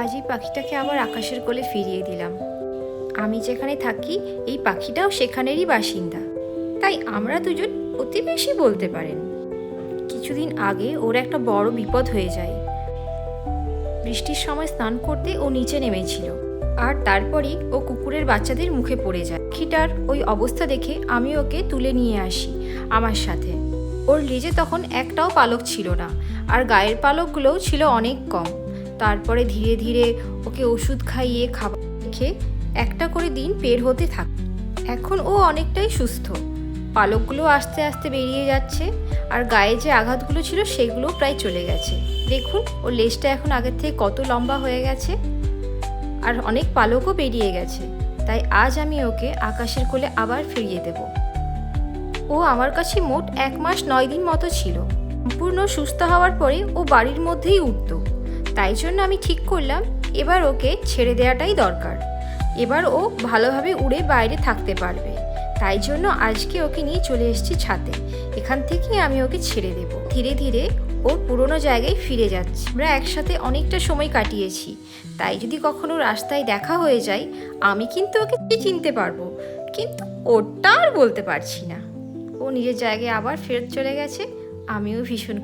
আজ এই পাখিটাকে আবার আকাশের কোলে ফিরিয়ে দিলাম। আমি যেখানে থাকি এই পাখিটাও সেখানেরই বাসিন্দা, তাই আমরা দুজন প্রতিবেশী বলতে পারেন। কিছুদিন আগে ওর একটা বড় বিপদ হয়ে যায়। বৃষ্টির সময় স্নান করতে ও নিচে নেমেছিল, আর তারপরই ও কুকুরের বাচ্চাদের মুখে পড়ে যায়। পাখিটার ওই অবস্থা দেখে আমি ওকে তুলে নিয়ে আসি আমার সাথে। ওর লেজে তখন একটাও পালক ছিল না, আর গায়ের পালকগুলোও ছিল অনেক কম। তারপরে ধীরে ধীরে ওকে ওষুধ খাইয়ে খাবার রেখে একটা করে দিন পের হতে থাকে। এখন ও অনেকটাই সুস্থ, পালকগুলো আস্তে আস্তে বেরিয়ে যাচ্ছে, আর গায়ে যে আঘাতগুলো ছিল সেগুলো প্রায় চলে গেছে। দেখুন ওর লেজটা এখন আগের থেকে কত লম্বা হয়ে গেছে, আর অনেক পালকও বেরিয়ে গেছে। তাই আজ আমি ওকে আকাশের কোলে আবার ফিরিয়ে দেব। ও আমার কাছে মোট 1 মাস 9 দিন মতো ছিল। সম্পূর্ণ সুস্থ হওয়ার পরে ও বাড়ির মধ্যেই উঠত। তাই জন্য আমি ঠিক করলাম এবার ওকে ছেড়ে দেওয়াটাই দরকার। এবার ও ভালোভাবে উড়ে বাইরে থাকতে পারবে। তাই জন্য আজকে ওকে নিয়ে চলে এসেছি ছাদে। এখান থেকে আমি ওকে ছেড়ে দেব। ধীরে ধীরে ওর পুরনো জায়গায় ফিরে যাচ্ছে। আমরা একসাথে অনেকটা সময় কাটিয়েছি, তাই যদি কখনো রাস্তায় দেখা হয়ে যায় আমি কিন্তু ওকে চিনতে পারবো, কিন্তু ওটা আর বলতে পারছি না। ও নিজের জায়গায় আবার ফেরত চলে গেছে। আমিও ভীষণ